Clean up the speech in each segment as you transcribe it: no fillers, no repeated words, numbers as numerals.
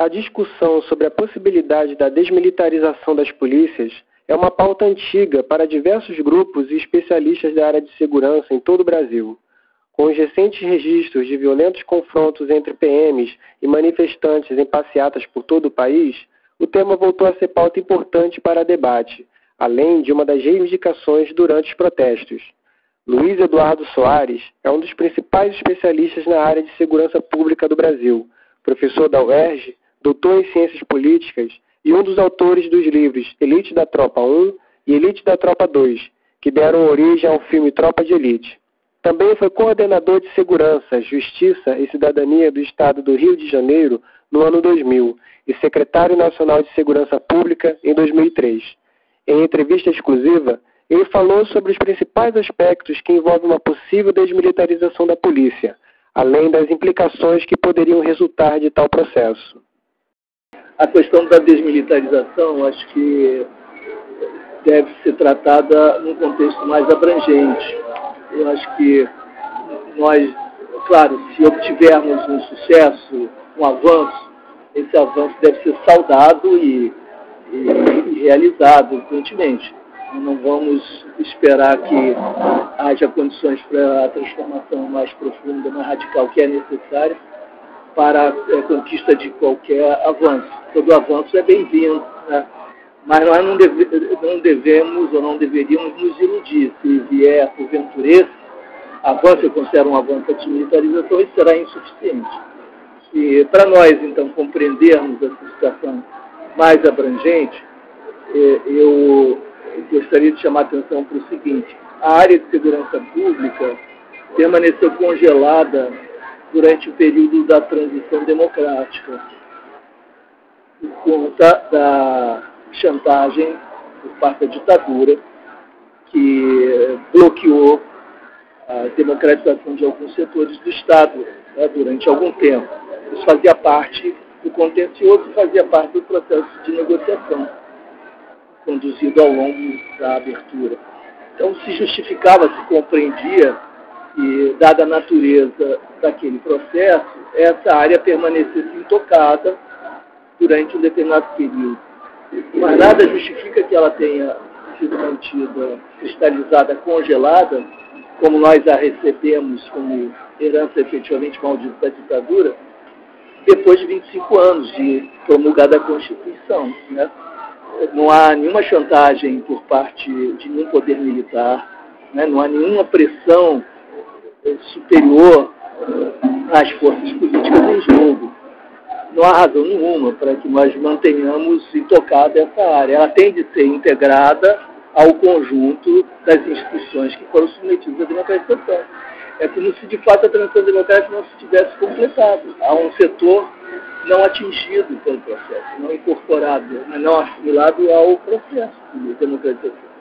A discussão sobre a possibilidade da desmilitarização das polícias é uma pauta antiga para diversos grupos e especialistas da área de segurança em todo o Brasil. Com os recentes registros de violentos confrontos entre PMs e manifestantes em passeatas por todo o país, o tema voltou a ser pauta importante para debate, além de uma das reivindicações durante os protestos. Luiz Eduardo Soares é um dos principais especialistas na área de segurança pública do Brasil, professor da UERJ, doutor em Ciências Políticas e um dos autores dos livros Elite da Tropa 1 e Elite da Tropa 2, que deram origem ao filme Tropa de Elite. Também foi coordenador de Segurança, Justiça e Cidadania do Estado do Rio de Janeiro no ano 2000 e secretário nacional de Segurança Pública em 2003. Em entrevista exclusiva, ele falou sobre os principais aspectos que envolvem uma possível desmilitarização da polícia, além das implicações que poderiam resultar de tal processo. A questão da desmilitarização, acho que deve ser tratada num contexto mais abrangente. Eu acho que nós, claro, se obtivermos um sucesso, um avanço, esse avanço deve ser saudado e realizado urgentemente. Não vamos esperar que haja condições para a transformação mais profunda, mais radical que é necessária para a conquista de qualquer avanço. Todo avanço é bem-vindo, né? Mas nós não devemos ou não deveríamos nos iludir. Se vier porventura esse avanço, eu considero um avanço de desmilitarização, isso será insuficiente. E para nós, então, compreendermos essa situação mais abrangente, eu gostaria de chamar a atenção para o seguinte: a área de segurança pública permaneceu congelada durante o período da transição democrática, por conta da chantagem por parte da ditadura, que bloqueou a democratização de alguns setores do Estado, né, durante algum tempo. Isso fazia parte do contencioso e fazia parte do processo de negociação conduzido ao longo da abertura. Então, se justificava, se compreendia que, dada a natureza daquele processo, essa área permanecesse intocada durante um determinado período. Mas nada justifica que ela tenha sido mantida cristalizada, congelada, como nós a recebemos como herança efetivamente maldita da ditadura, depois de 25 anos de promulgada a Constituição, né? Não há nenhuma chantagem por parte de nenhum poder militar, né? Não há nenhuma pressão superior às forças políticas em jogo. Não há razão nenhuma para que nós mantenhamos intocada essa área. Ela tem de ser integrada ao conjunto das instituições que foram submetidas à democratização. É como se, de fato, a transição democrática não se tivesse completado. Há um setor não atingido pelo processo, não incorporado, não assimilado ao processo de democratização.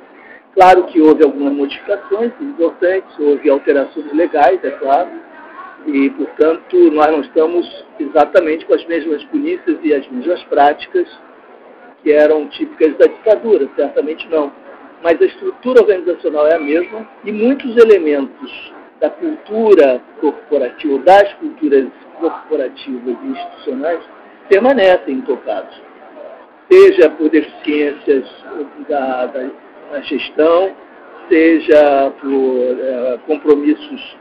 Claro que houve algumas modificações importantes, houve alterações legais, é claro, e, portanto, nós não estamos exatamente com as mesmas polícias e as mesmas práticas que eram típicas da ditadura, certamente não. Mas a estrutura organizacional é a mesma e muitos elementos da cultura corporativa, das culturas corporativas e institucionais, permanecem intocados. Seja por deficiências da gestão, seja por compromissos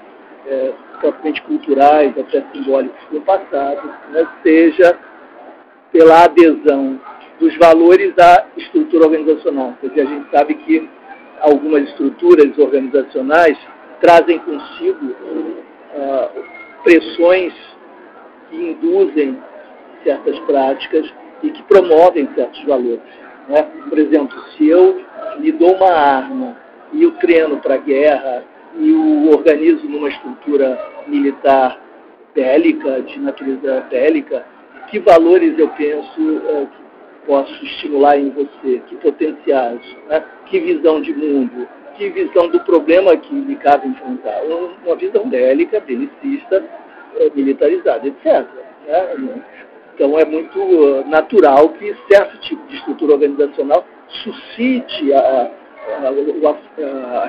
propriamente culturais, até simbólicos do passado, né? Seja pela adesão dos valores à estrutura organizacional. Porque a gente sabe que algumas estruturas organizacionais trazem consigo pressões que induzem certas práticas e que promovem certos valores, né? Por exemplo, se eu lhe dou uma arma e o treino para a guerra e o organizo numa estrutura militar bélica, de natureza bélica, que valores eu penso que posso estimular em você, que potenciais, né? Que visão de mundo, que visão do problema que me cabe enfrentar. Uma visão bélica, belicista, militarizada, etc. Né? Então é muito natural que certo tipo de estrutura organizacional suscite a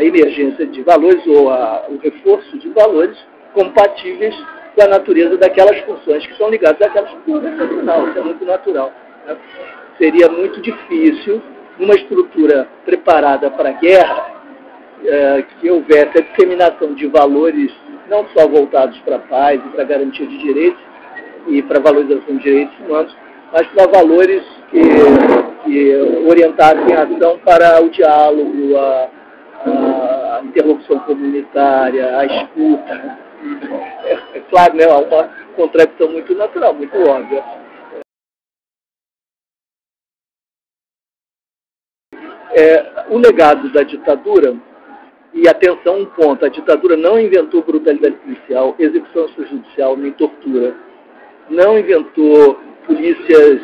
emergência de valores ou o reforço de valores compatíveis com a natureza daquelas funções que são ligadas àquela estrutura nacional. Isso é muito natural, né? Seria muito difícil, numa estrutura preparada para a guerra, que houvesse a disseminação de valores não só voltados para a paz e para a garantia de direitos e para a valorização de direitos humanos, mas para valores que orientassem a ação para o diálogo, a interlocução comunitária, a escuta. É claro, né, há uma contradição muito natural, muito óbvia. O legado da ditadura, e atenção, um ponto, a ditadura não inventou brutalidade policial, execução extrajudicial, nem tortura. Não inventou polícias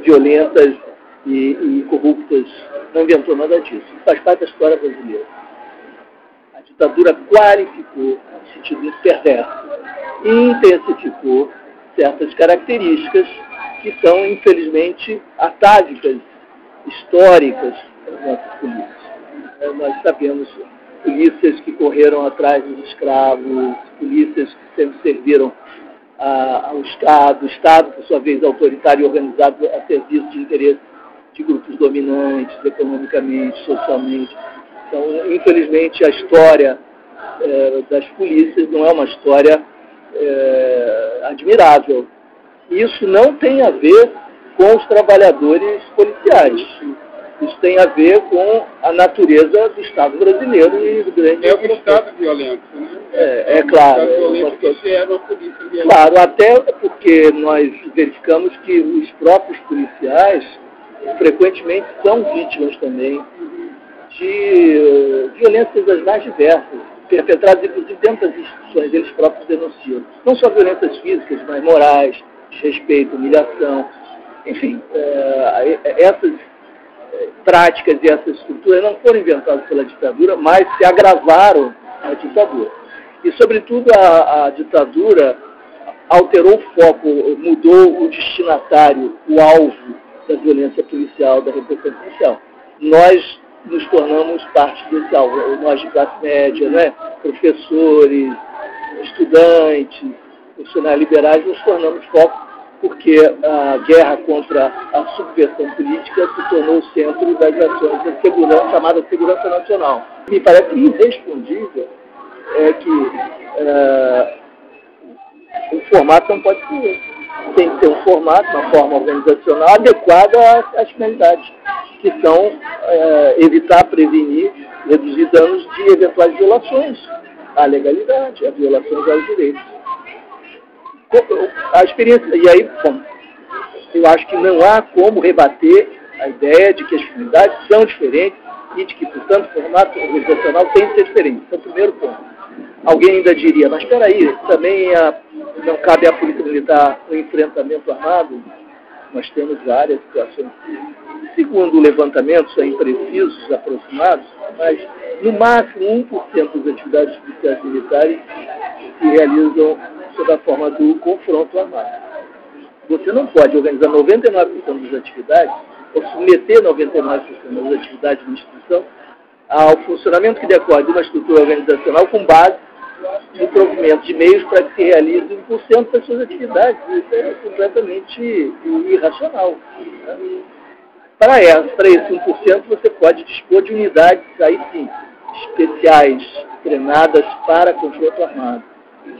violentas e corruptas, não inventou nada disso. Faz parte da história brasileira. A ditadura qualificou, no sentido perverso, e intensificou certas características que são, infelizmente, atávicas, históricas das nossas polícias. Nós sabemos polícias que correram atrás dos escravos, polícias que sempre serviram ao Estado, o Estado, por sua vez, autoritário e organizado a serviço de interesses de grupos dominantes, economicamente, socialmente. Então, infelizmente, a história das polícias não é uma história admirável. Isso não tem a ver com os trabalhadores policiais. Isso tem a ver com a natureza do Estado brasileiro e do grande... É um Estado violento, né? É claro. Claro, até porque nós verificamos que os próprios policiais frequentemente são vítimas também de violências das mais diversas, perpetradas inclusive dentro das instituições, eles próprios denunciam. Não só violências físicas, mas morais, desrespeito, humilhação, enfim, essas práticas e essas estruturas não foram inventadas pela ditadura, mas se agravaram a ditadura. E, sobretudo, a ditadura alterou o foco, mudou o destinatário, o alvo da violência policial, da repressão policial. Nós nos tornamos parte desse alvo, nós de classe média, né? Professores, estudantes, profissionais liberais, nos tornamos foco porque a guerra contra a subversão política se tornou o centro das ações da segurança, chamada segurança nacional. Me parece irrespondível que o formato não pode ser esse. Tem que ter um formato, uma forma organizacional adequada às finalidades, que são evitar, prevenir, reduzir danos de eventuais violações à legalidade, a violações aos direitos. A experiência, e aí, bom, eu acho que não há como rebater a ideia de que as finalidades são diferentes e de que, portanto, o formato organizacional tem que ser diferente. Esse é o primeiro ponto. Alguém ainda diria, mas espera aí, também não cabe à Polícia Militar o enfrentamento armado? Nós temos várias situações. Segundo o levantamento, são imprecisos, aproximados, mas no máximo 1% das atividades policiais militares se realizam sob a forma do confronto armado. Você não pode organizar 99% das atividades, ou submeter 99% das atividades da instituição ao funcionamento que decorre de uma estrutura organizacional com base no provimento de meios para que se realize 1% das suas atividades. Isso é completamente irracional. Né? Para esse 1%, você pode dispor de unidades, aí sim, especiais, treinadas para confronto armado.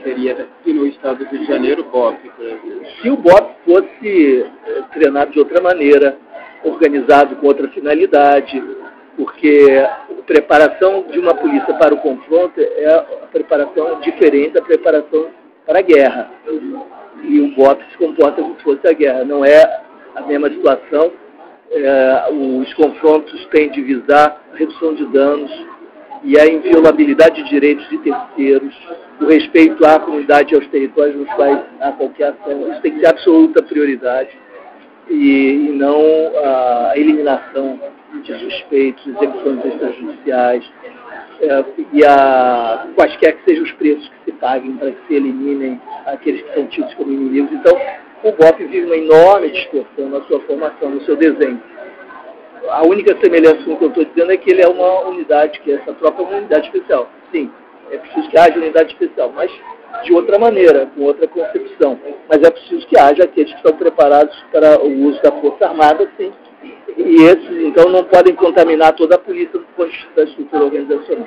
Seria aqui no estado do Rio de Janeiro o BOP, por exemplo. Se o BOP fosse treinado de outra maneira, organizado com outra finalidade, porque a preparação de uma polícia para o confronto é a preparação diferente da preparação para a guerra. E o BOP se comporta como se fosse a guerra. Não é a mesma situação. Os confrontos têm de visar a redução de danos e a inviolabilidade de direitos de terceiros, o respeito à comunidade e aos territórios nos quais há qualquer ação. Isso tem que ser absoluta prioridade e não a eliminação de suspeitos, execuções extrajudiciais quaisquer que sejam os preços que se paguem para que se eliminem aqueles que são tidos como inimigos. Então, o BOP vive uma enorme distorção na sua formação, no seu desenho. A única semelhança com o que eu estou dizendo é que ele é uma unidade, que essa tropa é uma unidade especial. Sim, é preciso que haja unidade especial, mas de outra maneira, com outra concepção. Mas é preciso que haja aqueles que estão preparados para o uso da Força Armada, sim. E esses, então, não podem contaminar toda a polícia do ponto de vista da estrutura organizacional.